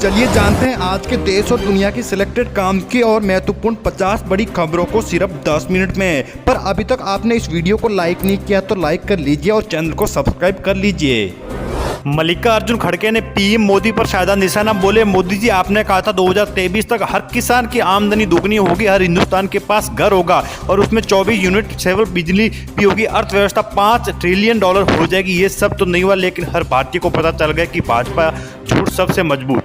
चलिए जानते हैं आज के देश और दुनिया की सिलेक्टेड काम की और महत्वपूर्ण 50 बड़ी खबरों को सिर्फ 10 मिनट में। पर अभी तक आपने इस वीडियो को लाइक नहीं किया तो लाइक कर लीजिए और चैनल को सब्सक्राइब कर लीजिए। मल्लिकार्जुन खड़गे ने पीएम मोदी पर शायद निशाना बोले, मोदी जी आपने कहा था 2023 तक हर किसान की आमदनी दोगुनी होगी, हर हिंदुस्तान के पास घर होगा और उसमें 24 यूनिट सेवल बिजली भी होगी, अर्थव्यवस्था $5 ट्रिलियन हो जाएगी। ये सब तो नहीं हुआ, लेकिन हर भारतीय को पता चल गया कि भाजपा झूठ सबसे मजबूत।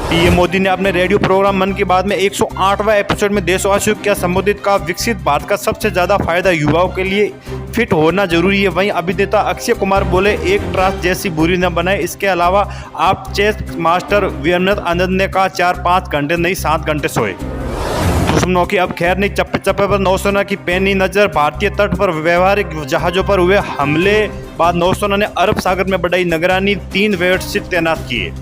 पीएम मोदी ने अपने रेडियो प्रोग्राम मन की बात में 108वां एपिसोड में देशवासियों को क्या संबोधित कहा, विकसित भारत का सबसे ज्यादा फायदा युवाओं के लिए फिट होना जरूरी है। वहीं अभिनेता अक्षय कुमार बोले, एक ट्रास जैसी बुरी न बनाए। इसके अलावा आप चेस मास्टर वीरेंद्र आनंद ने कहा 4-5 घंटे नहीं 7 घंटे सोए। दुश्मनों की अब खैर नहीं, चप्पे चप्पे पर नौसेना की पैनी नजर। भारतीय तट पर व्यवहारिक जहाजों पर हुए हमले बाद नौसेना ने अरब सागर में बढ़ाई निगरानी, 3 वेटशिप तैनात किए।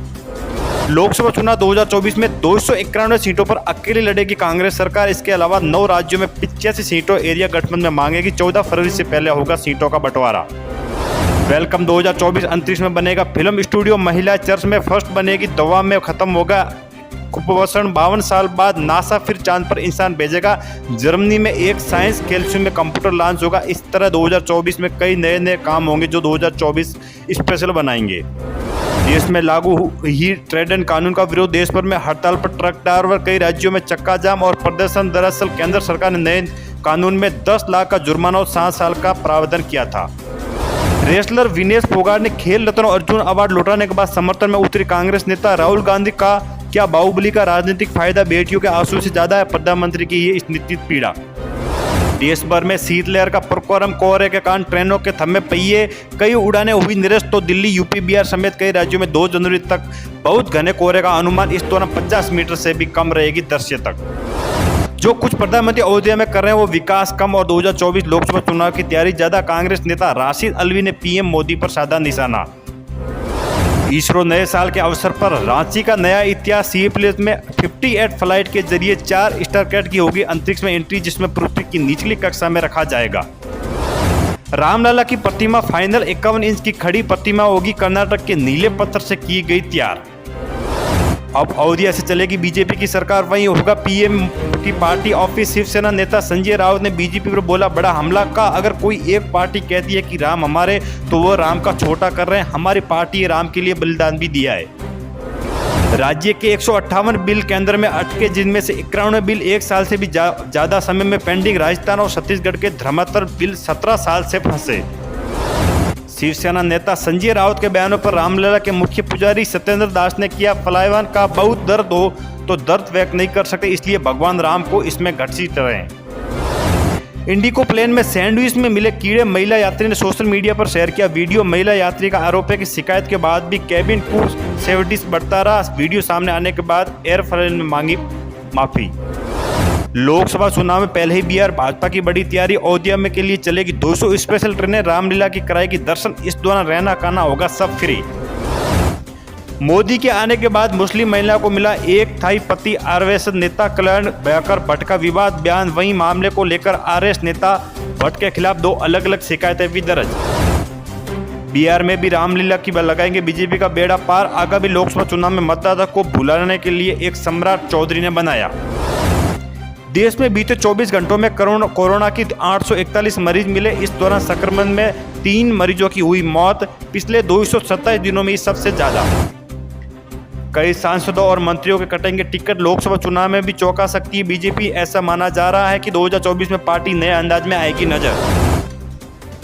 लोकसभा चुनाव 2024 में 291 सीटों पर अकेले लड़ेगी कांग्रेस सरकार। इसके अलावा 9 राज्यों में 85 सीटों एरिया गठबंधन में मांगेगी। 14 फरवरी से पहले होगा सीटों का बंटवारा। वेलकम 2024 अंतरिक्ष में बनेगा फिल्म स्टूडियो, महिला चर्च में फर्स्ट बनेगी। दवा में खत्म होगा कुपोषण, 52 साल बाद नासा फिर चांद पर इंसान भेजेगा। जर्मनी में एक साइंस कैल्शियम में कंप्यूटर लॉन्च होगा। इस तरह 2024 में कई नए काम होंगे जो 2024 स्पेशल बनाएंगे। देश में लागू ही ट्रेड कानून का विरोध, देश भर में हड़ताल पर ट्रक ड्राइवर, कई राज्यों में चक्का जाम और प्रदर्शन। दरअसल केंद्र सरकार ने नए कानून में 10 लाख का जुर्माना और 7 साल का प्रावधान किया था। रेसलर विनेश फोगाट ने खेल रत्न अर्जुन अवार्ड लौटाने के बाद समर्थन में उतरी कांग्रेस नेता राहुल गांधी का क्या बाहुबली का राजनीतिक फायदा बेटियों के आंसू से ज्यादा है, प्रधानमंत्री की ये निश्चित पीड़ा। देश भर में शीतलहर का प्रकोप, कोहरे के कारण ट्रेनों के थमे पहिए, कई उड़ानें हुई निरस्त। तो दिल्ली, यूपी, बिहार समेत कई राज्यों में 2 जनवरी तक बहुत घने कोहरे का अनुमान। इस दौरान 50 मीटर से भी कम रहेगी दृश्यता। जो कुछ प्रधानमंत्री अयोध्या में कर रहे हैं वो विकास कम और 2024 लोकसभा चुनाव की तैयारी ज्यादा। कांग्रेस नेता राशिद अल्वी ने पीएम मोदी पर साधा निशाना। इसरो नए साल के अवसर पर रांची का नया इतिहास, सी प्लेस में 58 फ्लाइट के जरिए 4 स्टारकैट की होगी अंतरिक्ष में एंट्री, जिसमें पृथ्वी की निचली कक्षा में रखा जाएगा। रामलला की प्रतिमा फाइनल 51 इंच की खड़ी प्रतिमा होगी, कर्नाटक के नीले पत्थर से की गई तैयार। अब अयोध्या से चलेगी बीजेपी की सरकार, वहीं होगा पीएम की पार्टी ऑफिस। शिवसेना नेता संजय राउत ने बीजेपी पर बोला बड़ा हमला का, अगर कोई एक पार्टी कहती है कि राम हमारे तो वो राम का छोटा कर रहे हैं। हमारी पार्टी राम के लिए बलिदान भी दिया है। राज्य के 158 बिल केंद्र में अटके, जिनमें से 91 बिल 1 साल से भी ज्यादा समय में पेंडिंग। राजस्थान और छत्तीसगढ़ के 73 बिल 17 साल से फंसे। शिवसेना नेता संजय राउत के बयानों पर रामलला के मुख्य पुजारी सत्येंद्र दास ने किया फलायवान का बहुत दर्द हो तो दर्द व्यक्त नहीं कर सकते, इसलिए भगवान राम को इसमें घसीट रहें। इंडिगो प्लेन में सैंडविच में मिले कीड़े, महिला यात्री ने सोशल मीडिया पर शेयर किया वीडियो। महिला यात्री का आरोप है कि शिकायत के बाद भी कैबिन क्रू सेफ्टी बढ़ता रहा। वीडियो सामने आने के बाद एयरफ्रेंड ने मांगी माफी। लोकसभा चुनाव में पहले ही बिहार भाजपा की बड़ी तैयारी, अयोध्या में के लिए चलेगी 200 स्पेशल ट्रेनें, रामलीला की कराएगी दर्शन। इस दौरान रहना खाना होगा सब फ्री। मोदी के आने के बाद मुस्लिम महिला को मिला एक थाई पति, आरएसएस नेता कल्याण बयाकर भट्ट का विवाद बयान। वहीं मामले को लेकर आरएसएस नेता भट्ट के खिलाफ 2 अलग-अलग शिकायतें भी दर्ज। बिहार में भी रामलीला की लगाएंगे बीजेपी का बेड़ा पार। आगामी लोकसभा चुनाव में मतदाता को भुलाने के लिए एक सम्राट चौधरी ने बनाया। देश में बीते 24 घंटों में कोरोना की 841 मरीज मिले। इस दौरान संक्रमण में 3 मरीजों की हुई मौत, पिछले 227 दिनों में सबसे ज्यादा। कई सांसदों और मंत्रियों के कटेंगे टिकट, लोकसभा चुनाव में भी चौंका सकती है बीजेपी। ऐसा माना जा रहा है कि 2024 में पार्टी नए अंदाज में आएगी नजर।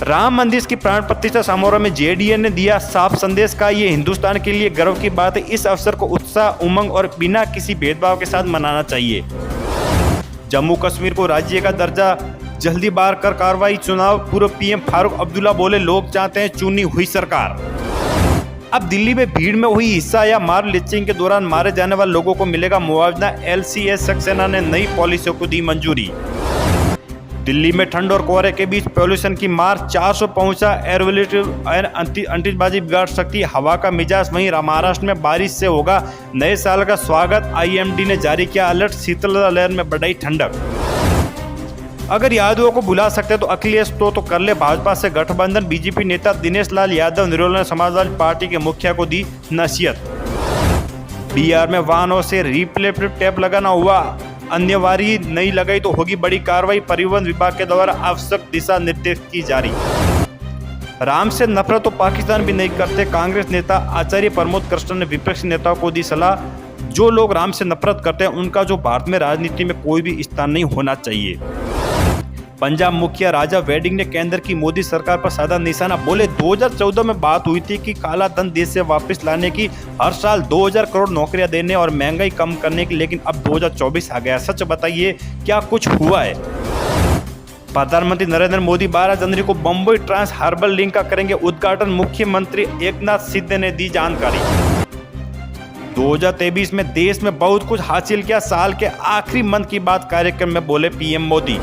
राम मंदिर की प्राण प्रतिष्ठा समारोह में जेडीए ने दिया साफ संदेश का ये हिंदुस्तान के लिए गर्व की बात है। इस अवसर को उत्साह, उमंग और बिना किसी भेदभाव के साथ मनाना चाहिए। जम्मू कश्मीर को राज्य का दर्जा जल्दी बार कर कार्रवाई, चुनाव पूर्व पीएम फारूक अब्दुल्ला बोले लोग चाहते हैं चुनी हुई सरकार। अब दिल्ली में भीड़ में हुई हिस्सा या मार लिंचिंग के दौरान मारे जाने वाले लोगों को मिलेगा मुआवजा। एलसीएस सक्सेना ने नई पॉलिसियों को दी मंजूरी। दिल्ली में ठंड और कोहरे के बीच पॉल्यूशन की मार 400 पहुंचा। एयर क्वालिटी अंतरिक्षबाजी बिगाड़ सकती हवा का मिजाज। वहीं महाराष्ट्र में बारिश से होगा नए साल का स्वागत। आईएमडी ने जारी किया अलर्ट, शीतलहर में बढ़ाई ठंडक। अगर यादवों को बुला सकते तो अखिलेश तो कर ले भाजपा से गठबंधन। बीजेपी नेता दिनेश लाल यादव निर्मला ने समाजवादी पार्टी के मुखिया को दी नसीहत। बिहार में वाहनों से रिफ्लेक्टिव टैप लगाना हुआ अनिवार्य, नहीं लगाई तो होगी बड़ी कार्रवाई। परिवहन विभाग के द्वारा आवश्यक दिशा निर्देश की जारी। राम से नफरत तो पाकिस्तान भी नहीं करते। कांग्रेस नेता आचार्य प्रमोद कृष्ण ने विपक्षी नेताओं को दी सलाह। जो लोग राम से नफरत करते हैं उनका जो भारत में राजनीति में कोई भी स्थान नहीं होना चाहिए। पंजाब मुखिया राजा वेडिंग ने केंद्र की मोदी सरकार पर साधा निशाना। बोले 2014 में बात हुई थी कि काला धन देश से वापस लाने की, हर साल 2000 करोड़ नौकरियां देने और महंगाई कम करने की, लेकिन अब 2024 आ गया। सच बताइए क्या कुछ हुआ है? प्रधानमंत्री नरेंद्र मोदी 12 जनवरी को बम्बई ट्रांस हार्बर लिंक का करेंगे उद्घाटन। मुख्यमंत्री एकनाथ शिंदे ने दी जानकारी। 2023 में देश में बहुत कुछ हासिल किया। साल के आखिरी मन की बात कार्यक्रम में बोले पीएम मोदी।